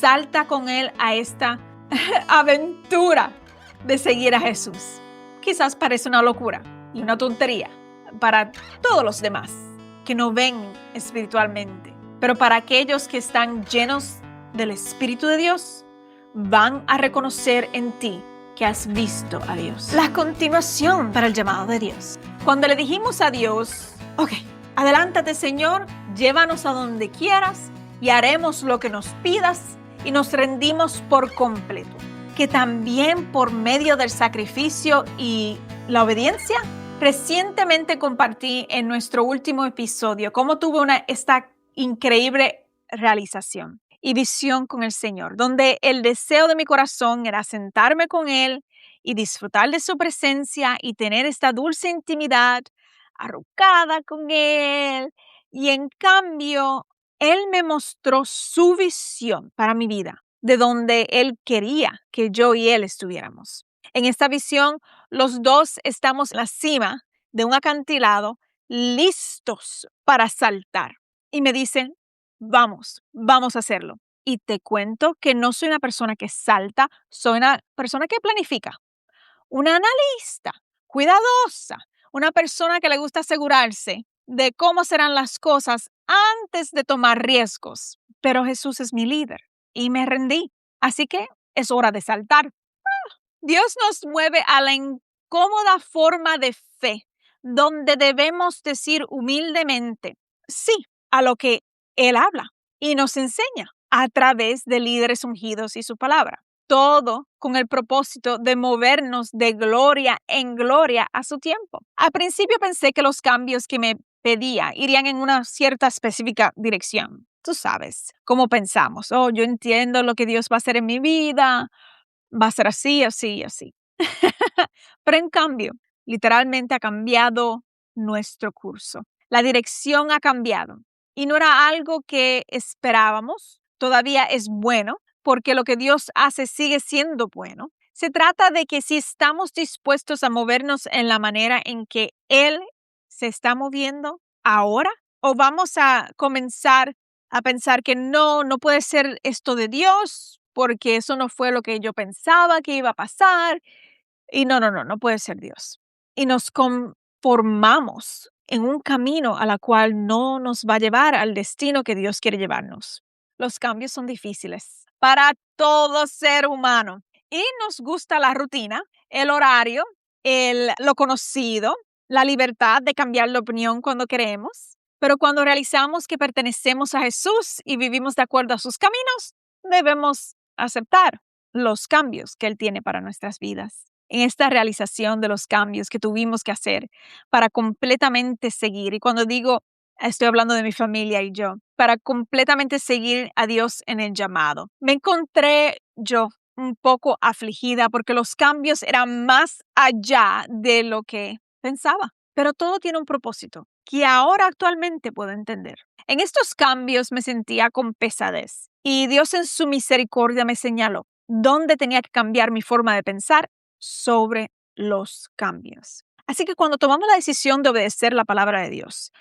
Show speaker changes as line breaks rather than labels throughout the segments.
salta con Él a esta aventura de seguir a Jesús. Quizás parece una locura y una tontería para todos los demás que no ven espiritualmente, pero para aquellos que están llenos del Espíritu de Dios, van a reconocer en ti que has visto a Dios. La continuación para el llamado de Dios. Cuando le dijimos a Dios, ok, adelántate Señor, llévanos a donde quieras y haremos lo que nos pidas, y nos rendimos por completo. Que también por medio del sacrificio y la obediencia, recientemente compartí en nuestro último episodio cómo tuve esta increíble realización y visión con el Señor, donde el deseo de mi corazón era sentarme con Él y disfrutar de su presencia y tener esta dulce intimidad, arrugada con Él. Y en cambio, Él me mostró su visión para mi vida, de donde Él quería que yo y Él estuviéramos. En esta visión, los dos estamos en la cima de un acantilado, listos para saltar. Y me dicen, vamos a hacerlo. Y te cuento que no soy una persona que salta, soy una persona que planifica, una analista, cuidadosa, una persona que le gusta asegurarse de cómo serán las cosas antes de tomar riesgos. Pero Jesús es mi líder y me rendí. Así que es hora de saltar. Dios nos mueve a la incómoda forma de fe, donde debemos decir humildemente sí a lo que Él habla y nos enseña a través de líderes ungidos y su palabra. Todo con el propósito de movernos de gloria en gloria a su tiempo. Al principio pensé que los cambios que me pedía irían en una cierta específica dirección. Tú sabes cómo pensamos. Oh, yo entiendo lo que Dios va a hacer en mi vida. Va a ser así, así, así. Pero en cambio, literalmente ha cambiado nuestro curso. La dirección ha cambiado y no era algo que esperábamos. Todavía es bueno porque lo que Dios hace sigue siendo bueno. Se trata de que si estamos dispuestos a movernos en la manera en que Él se está moviendo ahora, o vamos a comenzar a pensar que no puede ser esto de Dios, porque eso no fue lo que yo pensaba que iba a pasar. Y no puede ser Dios. Y nos conformamos en un camino a la cual no nos va a llevar al destino que Dios quiere llevarnos. Los cambios son difíciles para todo ser humano. Y nos gusta la rutina, el horario, lo conocido, la libertad de cambiar la opinión cuando queremos. Pero cuando realizamos que pertenecemos a Jesús y vivimos de acuerdo a sus caminos, debemos aceptar los cambios que Él tiene para nuestras vidas. En esta realización de los cambios que tuvimos que hacer para completamente seguir, y cuando digo, estoy hablando de mi familia y yo, para completamente seguir a Dios en el llamado, me encontré yo un poco afligida porque los cambios eran más allá de lo que pensaba. Pero todo tiene un propósito que ahora actualmente puedo entender. En estos cambios me sentía con pesadez y Dios en su misericordia me señaló dónde tenía que cambiar mi forma de pensar sobre los cambios. Así que cuando tomamos la decisión de obedecer la palabra de Dios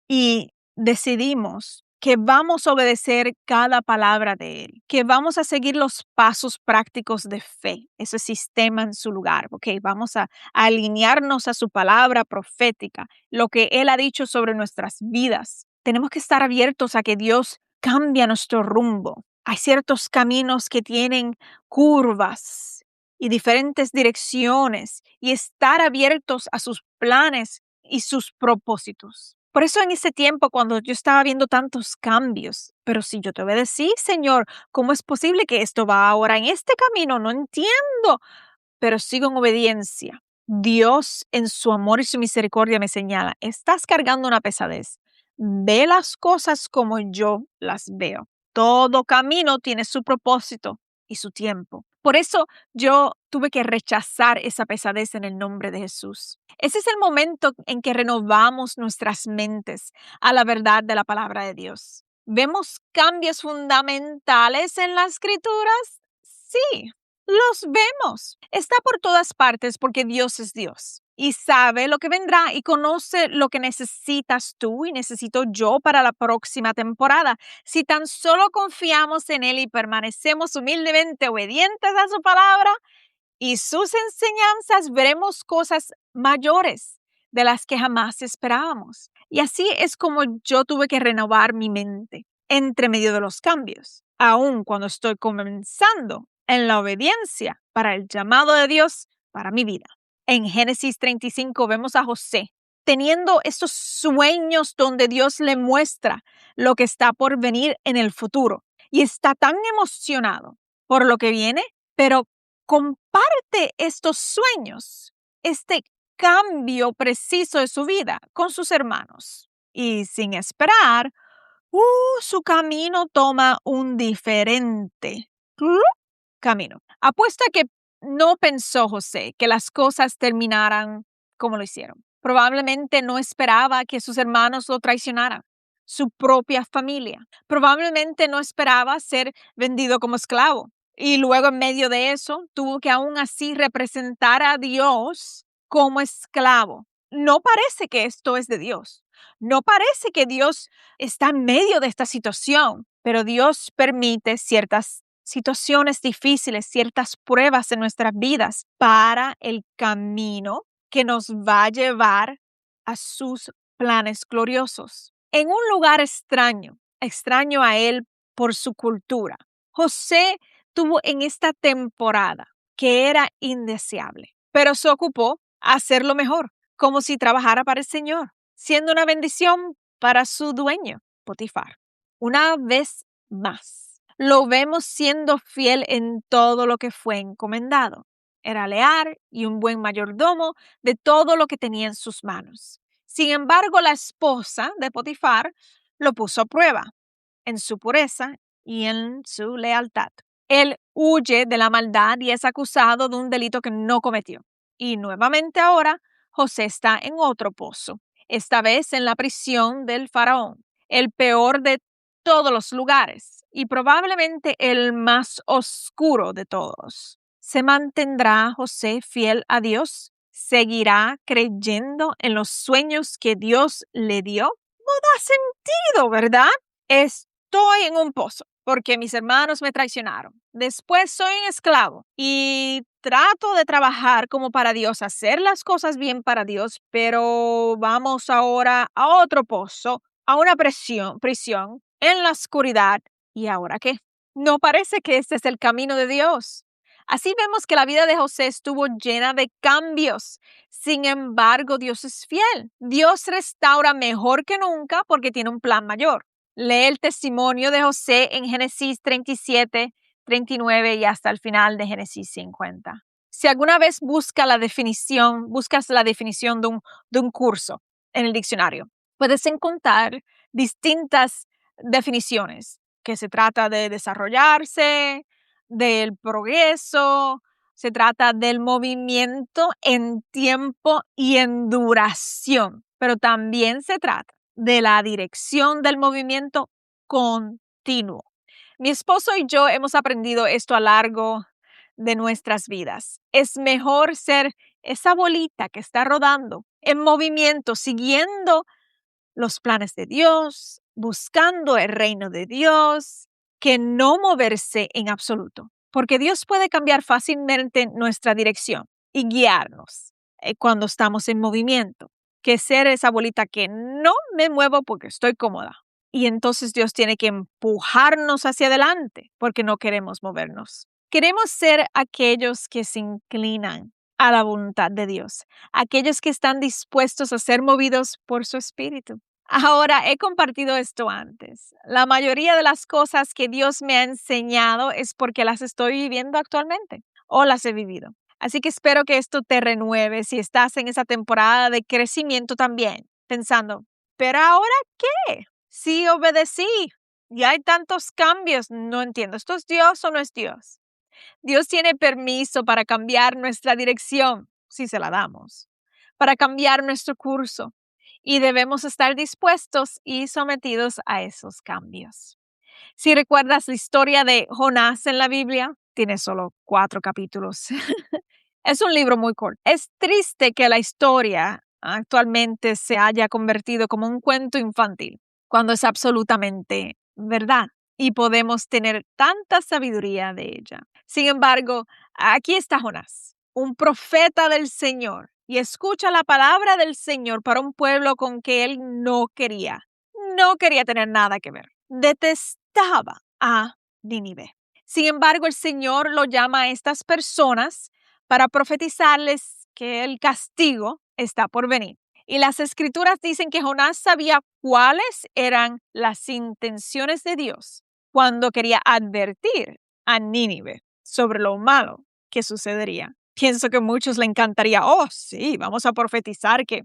y decidimos que vamos a obedecer cada palabra de Él, que vamos a seguir los pasos prácticos de fe, ese sistema en su lugar, vamos a alinearnos a su palabra profética, lo que Él ha dicho sobre nuestras vidas. Tenemos que estar abiertos a que Dios cambie nuestro rumbo. Hay ciertos caminos que tienen curvas y diferentes direcciones y estar abiertos a sus planes y sus propósitos. Por eso en ese tiempo cuando yo estaba viendo tantos cambios, pero si yo te obedecí, Señor, ¿cómo es posible que esto va ahora en este camino? No entiendo, pero sigo en obediencia. Dios en su amor y su misericordia me señala, estás cargando una pesadez. Ve las cosas como yo las veo. Todo camino tiene su propósito y su tiempo. Por eso yo tuve que rechazar esa pesadez en el nombre de Jesús. Ese es el momento en que renovamos nuestras mentes a la verdad de la palabra de Dios. ¿Vemos cambios fundamentales en las Escrituras? Sí, los vemos. Está por todas partes porque Dios es Dios y sabe lo que vendrá y conoce lo que necesitas tú y necesito yo para la próxima temporada. Si tan solo confiamos en Él y permanecemos humildemente obedientes a su palabra y sus enseñanzas, veremos cosas mayores de las que jamás esperábamos. Y así es como yo tuve que renovar mi mente entre medio de los cambios, aun cuando estoy comenzando en la obediencia para el llamado de Dios para mi vida. En Génesis 35 vemos a José teniendo estos sueños donde Dios le muestra lo que está por venir en el futuro y está tan emocionado por lo que viene, pero comparte estos sueños, este cambio preciso de su vida con sus hermanos. Y sin esperar, su camino toma un diferente camino. Apuesta que no pensó José que las cosas terminaran como lo hicieron. Probablemente no esperaba que sus hermanos lo traicionaran, su propia familia. Probablemente no esperaba ser vendido como esclavo. Y luego en medio de eso tuvo que aún así representar a Dios como esclavo. No parece que esto es de Dios. No parece que Dios está en medio de esta situación, pero Dios permite ciertas situaciones difíciles, ciertas pruebas en nuestras vidas para el camino que nos va a llevar a sus planes gloriosos. En un lugar extraño a él por su cultura, José tuvo en esta temporada que era indeseable, pero se ocupó a hacerlo mejor, como si trabajara para el Señor, siendo una bendición para su dueño, Potifar. Una vez más, lo vemos siendo fiel en todo lo que fue encomendado. Era leal y un buen mayordomo de todo lo que tenía en sus manos. Sin embargo, la esposa de Potifar lo puso a prueba en su pureza y en su lealtad. Él huye de la maldad y es acusado de un delito que no cometió. Y nuevamente ahora José está en otro pozo, esta vez en la prisión del faraón, el peor de todos los lugares y probablemente el más oscuro de todos. ¿Se mantendrá José fiel a Dios? ¿Seguirá creyendo en los sueños que Dios le dio? No da sentido, ¿verdad? Estoy en un pozo porque mis hermanos me traicionaron. Después soy un esclavo y trato de trabajar como para Dios, hacer las cosas bien para Dios, pero vamos ahora a otro pozo, a una prisión en la oscuridad. ¿Y ahora qué? No parece que este es el camino de Dios. Así vemos que la vida de José estuvo llena de cambios. Sin embargo, Dios es fiel. Dios restaura mejor que nunca porque tiene un plan mayor. Lee el testimonio de José en Génesis 37, 39 y hasta el final de Génesis 50. Si alguna vez buscas la definición de un curso en el diccionario, puedes encontrar distintas definiciones que se trata de desarrollarse, del progreso, se trata del movimiento en tiempo y en duración, pero también se trata de la dirección del movimiento continuo. Mi esposo y yo hemos aprendido esto a lo largo de nuestras vidas. Es mejor ser esa bolita que está rodando en movimiento, siguiendo los planes de Dios, buscando el reino de Dios, que no moverse en absoluto, porque Dios puede cambiar fácilmente nuestra dirección y guiarnos cuando estamos en movimiento, que ser esa bolita que no me muevo porque estoy cómoda. Y entonces Dios tiene que empujarnos hacia adelante porque no queremos movernos. Queremos ser aquellos que se inclinan a la voluntad de Dios, aquellos que están dispuestos a ser movidos por su espíritu. Ahora, he compartido esto antes. La mayoría de las cosas que Dios me ha enseñado es porque las estoy viviendo actualmente o las he vivido. Así que espero que esto te renueve si estás en esa temporada de crecimiento también, pensando, ¿pero ahora qué? Sí, obedecí y hay tantos cambios. No entiendo, ¿esto es Dios o no es Dios? Dios tiene permiso para cambiar nuestra dirección, si se la damos, para cambiar nuestro curso y debemos estar dispuestos y sometidos a esos cambios. Si recuerdas la historia de Jonás en la Biblia, tiene solo 4 capítulos. Es un libro muy corto. Es triste que la historia actualmente se haya convertido como un cuento infantil, cuando es absolutamente verdad y podemos tener tanta sabiduría de ella. Sin embargo, aquí está Jonás, un profeta del Señor, y escucha la palabra del Señor para un pueblo con que él no quería tener nada que ver. Detestaba a Nínive. Sin embargo, el Señor lo llama a estas personas para profetizarles que el castigo está por venir. Y las escrituras dicen que Jonás sabía cuáles eran las intenciones de Dios cuando quería advertir a Nínive sobre lo malo que sucedería. Pienso que a muchos le encantaría, oh sí, vamos a profetizar que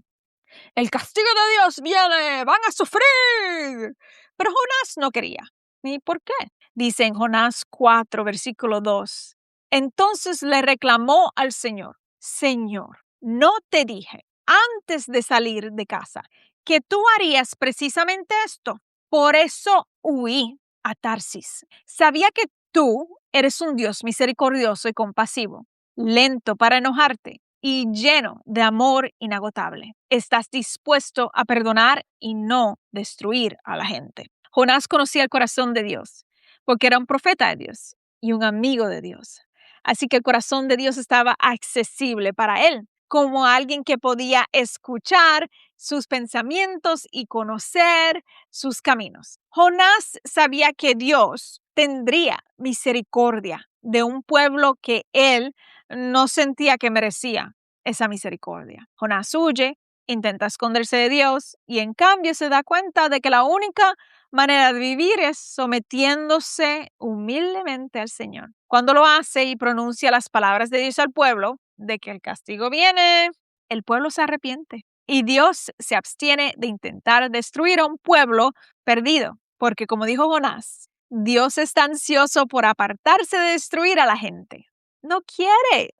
el castigo de Dios viene, van a sufrir. Pero Jonás no quería. ¿Y por qué? Dice en Jonás 4, versículo 2. Entonces le reclamó al Señor, Señor, ¿no te dije antes de salir de casa que tú harías precisamente esto? Por eso huí a Tarsis. Sabía que tú eres un Dios misericordioso y compasivo, lento para enojarte y lleno de amor inagotable. Estás dispuesto a perdonar y no destruir a la gente. Jonás conocía el corazón de Dios porque era un profeta de Dios y un amigo de Dios. Así que el corazón de Dios estaba accesible para él, como alguien que podía escuchar sus pensamientos y conocer sus caminos. Jonás sabía que Dios tendría misericordia de un pueblo que él no sentía que merecía esa misericordia. Jonás huye, intenta esconderse de Dios y en cambio se da cuenta de que la única manera de vivir es sometiéndose humildemente al Señor. Cuando lo hace y pronuncia las palabras de Dios al pueblo, de que el castigo viene, el pueblo se arrepiente y Dios se abstiene de intentar destruir a un pueblo perdido, porque como dijo Jonás, Dios está ansioso por apartarse de destruir a la gente. No quiere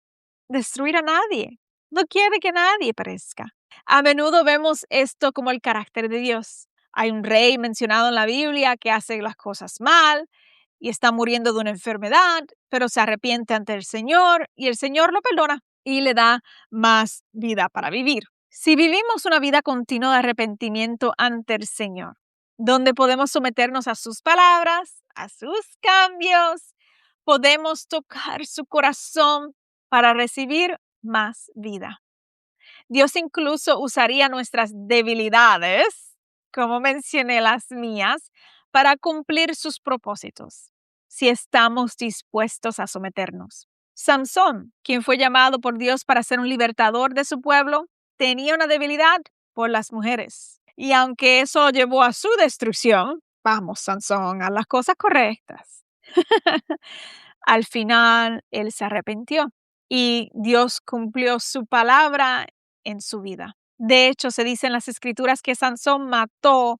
destruir a nadie. No quiere que nadie perezca. A menudo vemos esto como el carácter de Dios. Hay un rey mencionado en la Biblia que hace las cosas mal y está muriendo de una enfermedad, pero se arrepiente ante el Señor y el Señor lo perdona y le da más vida para vivir. Si vivimos una vida continua de arrepentimiento ante el Señor, donde podemos someternos a sus palabras, a sus cambios, podemos tocar su corazón para recibir más vida. Dios incluso usaría nuestras debilidades, como mencioné las mías, para cumplir sus propósitos, si estamos dispuestos a someternos. Sansón, quien fue llamado por Dios para ser un libertador de su pueblo, tenía una debilidad por las mujeres. Y aunque eso llevó a su destrucción, vamos, Sansón, a las cosas correctas. Al final, él se arrepintió y Dios cumplió su palabra en su vida. De hecho, se dice en las escrituras que Sansón mató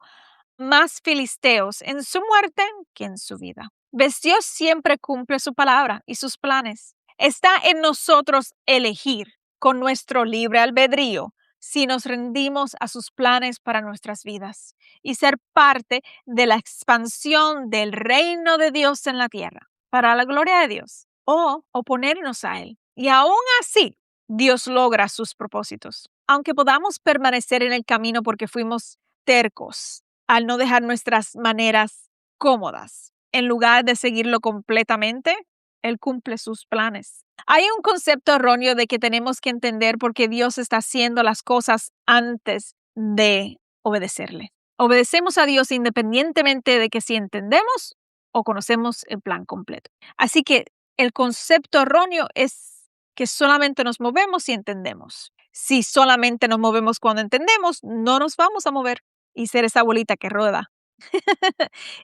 más filisteos en su muerte que en su vida. ¿Ves? Dios siempre cumple su palabra y sus planes. Está en nosotros elegir con nuestro libre albedrío si nos rendimos a sus planes para nuestras vidas y ser parte de la expansión del reino de Dios en la tierra, para la gloria de Dios, o oponernos a Él. Y aún así, Dios logra sus propósitos. Aunque podamos permanecer en el camino porque fuimos tercos, al no dejar nuestras maneras cómodas, en lugar de seguirlo completamente, Él cumple sus planes. Hay un concepto erróneo de que tenemos que entender por qué Dios está haciendo las cosas antes de obedecerle. Obedecemos a Dios independientemente de que si entendemos o conocemos el plan completo. Así que el concepto erróneo es que solamente nos movemos si entendemos. Si solamente nos movemos cuando entendemos, no nos vamos a mover y ser esa bolita que rueda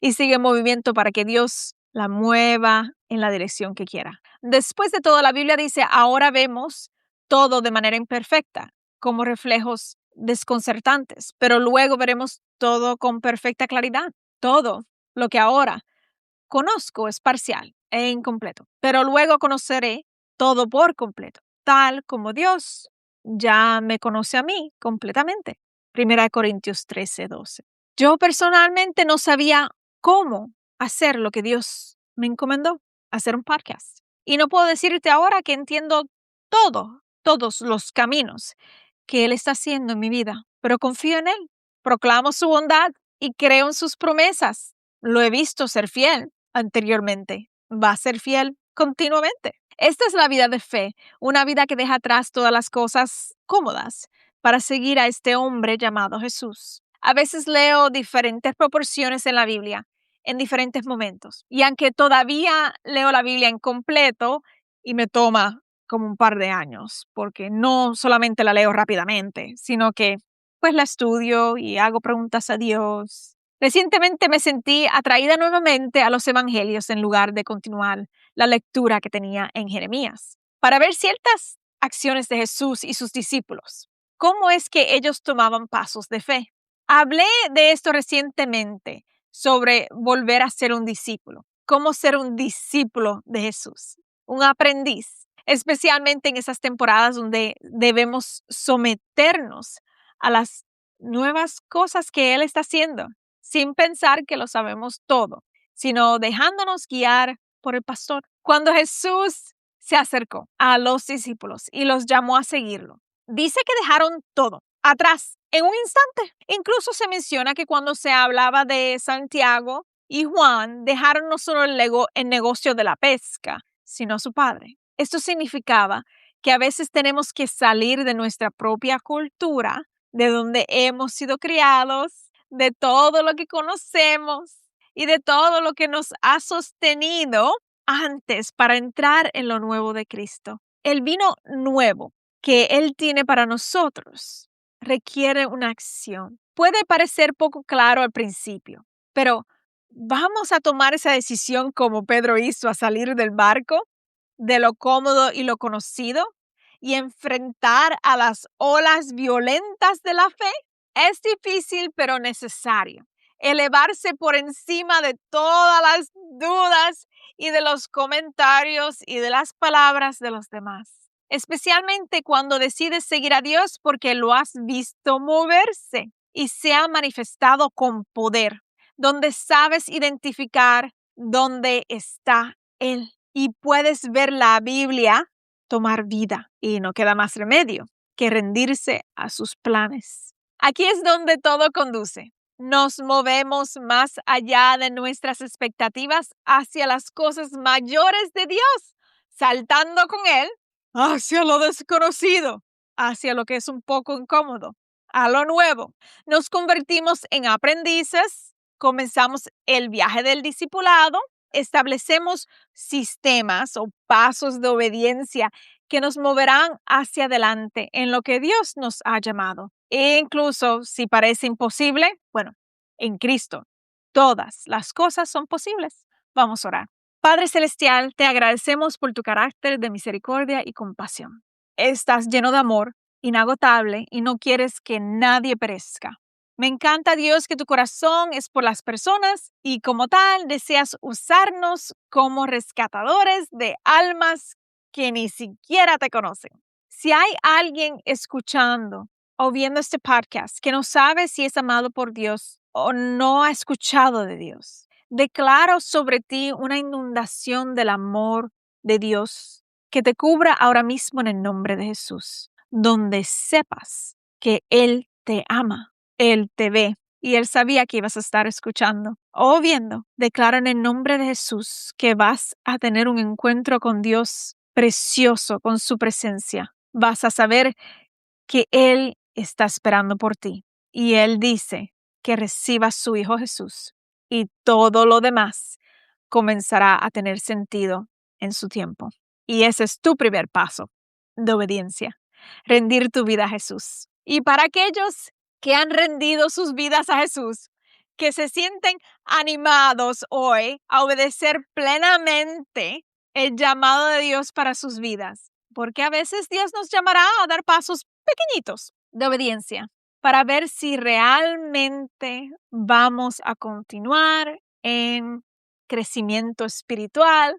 y sigue en movimiento para que Dios la mueva en la dirección que quiera. Después de todo, la Biblia dice, ahora vemos todo de manera imperfecta, como reflejos desconcertantes, pero luego veremos todo con perfecta claridad. Todo lo que ahora conozco es parcial e incompleto, pero luego conoceré todo por completo, tal como Dios ya me conoce a mí completamente. 1 Corintios 13:12. Yo personalmente no sabía cómo hacer lo que Dios me encomendó, hacer un podcast. Y no puedo decirte ahora que entiendo todos los caminos que Él está haciendo en mi vida, pero confío en Él, proclamo su bondad y creo en sus promesas. Lo he visto ser fiel anteriormente, va a ser fiel continuamente. Esta es la vida de fe, una vida que deja atrás todas las cosas cómodas para seguir a este hombre llamado Jesús. A veces leo diferentes proporciones en la Biblia en diferentes momentos. Y aunque todavía leo la Biblia en completo y me toma como un par de años, porque no solamente la leo rápidamente, sino que pues la estudio y hago preguntas a Dios. Recientemente me sentí atraída nuevamente a los evangelios en lugar de continuar la lectura que tenía en Jeremías, para ver ciertas acciones de Jesús y sus discípulos. ¿Cómo es que ellos tomaban pasos de fe? Hablé de esto recientemente sobre volver a ser un discípulo, cómo ser un discípulo de Jesús, un aprendiz, especialmente en esas temporadas donde debemos someternos a las nuevas cosas que Él está haciendo, sin pensar que lo sabemos todo, sino dejándonos guiar por el pastor. Cuando Jesús se acercó a los discípulos y los llamó a seguirlo, dice que dejaron todo atrás en un instante. Incluso se menciona que cuando se hablaba de Santiago y Juan, dejaron no solo el negocio de la pesca, sino su padre. Esto significaba que a veces tenemos que salir de nuestra propia cultura, de donde hemos sido criados, de todo lo que conocemos y de todo lo que nos ha sostenido antes para entrar en lo nuevo de Cristo. El vino nuevo que Él tiene para nosotros requiere una acción. Puede parecer poco claro al principio, pero ¿vamos a tomar esa decisión como Pedro hizo a salir del barco, de lo cómodo y lo conocido, y enfrentar a las olas violentas de la fe? Es difícil, pero necesario. Elevarse por encima de todas las dudas y de los comentarios y de las palabras de los demás. Especialmente cuando decides seguir a Dios porque lo has visto moverse y se ha manifestado con poder, donde sabes identificar dónde está Él y puedes ver la Biblia tomar vida y no queda más remedio que rendirse a sus planes. Aquí es donde todo conduce. Nos movemos más allá de nuestras expectativas hacia las cosas mayores de Dios, saltando con Él hacia lo desconocido, hacia lo que es un poco incómodo, a lo nuevo. Nos convertimos en aprendices, comenzamos el viaje del discipulado, establecemos sistemas o pasos de obediencia que nos moverán hacia adelante en lo que Dios nos ha llamado. E incluso si parece imposible, bueno, en Cristo todas las cosas son posibles. Vamos a orar. Padre Celestial, te agradecemos por tu carácter de misericordia y compasión. Estás lleno de amor, inagotable, y no quieres que nadie perezca. Me encanta, Dios, que tu corazón es por las personas y como tal deseas usarnos como rescatadores de almas que ni siquiera te conocen. Si hay alguien escuchando o viendo este podcast que no sabe si es amado por Dios o no ha escuchado de Dios, declaro sobre ti una inundación del amor de Dios que te cubra ahora mismo en el nombre de Jesús, donde sepas que Él te ama, Él te ve y Él sabía que ibas a estar escuchando o viendo. Declaro en el nombre de Jesús que vas a tener un encuentro con Dios precioso, con su presencia. Vas a saber que Él está esperando por ti y Él dice que recibas su Hijo Jesús y todo lo demás comenzará a tener sentido en su tiempo. Y ese es tu primer paso de obediencia, rendir tu vida a Jesús. Y para aquellos que han rendido sus vidas a Jesús, que se sienten animados hoy a obedecer plenamente el llamado de Dios para sus vidas, porque a veces Dios nos llamará a dar pasos pequeñitos de obediencia para ver si realmente vamos a continuar en crecimiento espiritual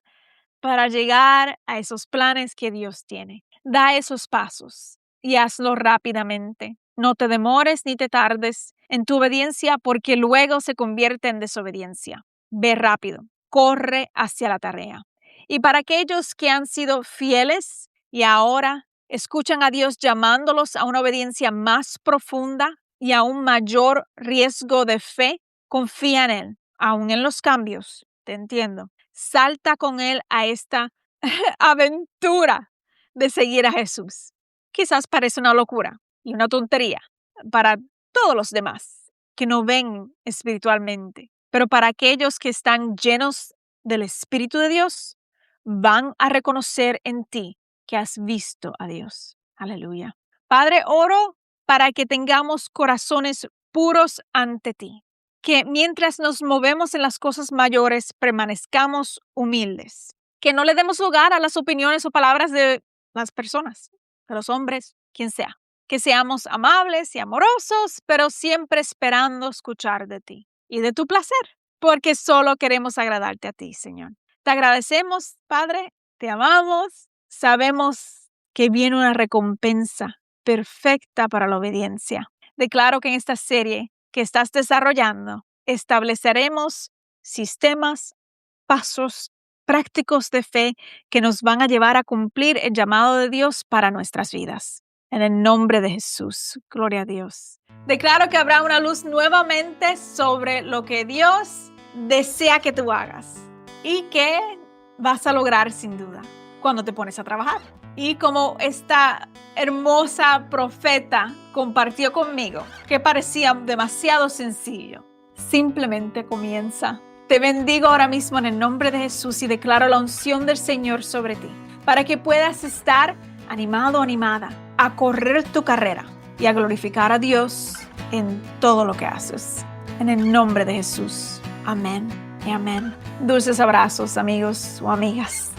para llegar a esos planes que Dios tiene. Da esos pasos y hazlo rápidamente. No te demores ni te tardes en tu obediencia porque luego se convierte en desobediencia. Ve rápido, corre hacia la tarea Y para aquellos que han sido fieles y ahora escuchan a Dios llamándolos a una obediencia más profunda y a un mayor riesgo de fe, confía en Él, aún en los cambios. Te entiendo. Salta con Él a esta aventura de seguir a Jesús. Quizás parece una locura y una tontería para todos los demás que no ven espiritualmente, pero para aquellos que están llenos del Espíritu de Dios, van a reconocer en ti que has visto a Dios. Aleluya. Padre, oro para que tengamos corazones puros ante ti, que mientras nos movemos en las cosas mayores permanezcamos humildes, que no le demos lugar a las opiniones o palabras de las personas, de los hombres, quien sea, que seamos amables y amorosos, pero siempre esperando escuchar de ti y de tu placer, porque solo queremos agradarte a ti, Señor. Te agradecemos, Padre, te amamos, sabemos que viene una recompensa perfecta para la obediencia. Declaro que en esta serie que estás desarrollando, estableceremos sistemas, pasos prácticos de fe que nos van a llevar a cumplir el llamado de Dios para nuestras vidas. En el nombre de Jesús, gloria a Dios. Declaro que habrá una luz nuevamente sobre lo que Dios desea que tú hagas y que vas a lograr sin duda cuando te pones a trabajar. Y como esta hermosa profeta compartió conmigo, que parecía demasiado sencillo, simplemente comienza. Te bendigo ahora mismo en el nombre de Jesús y declaro la unción del Señor sobre ti, para que puedas estar animado o animada a correr tu carrera y a glorificar a Dios en todo lo que haces. En el nombre de Jesús. Amén y amén. Dulces abrazos, amigos o amigas.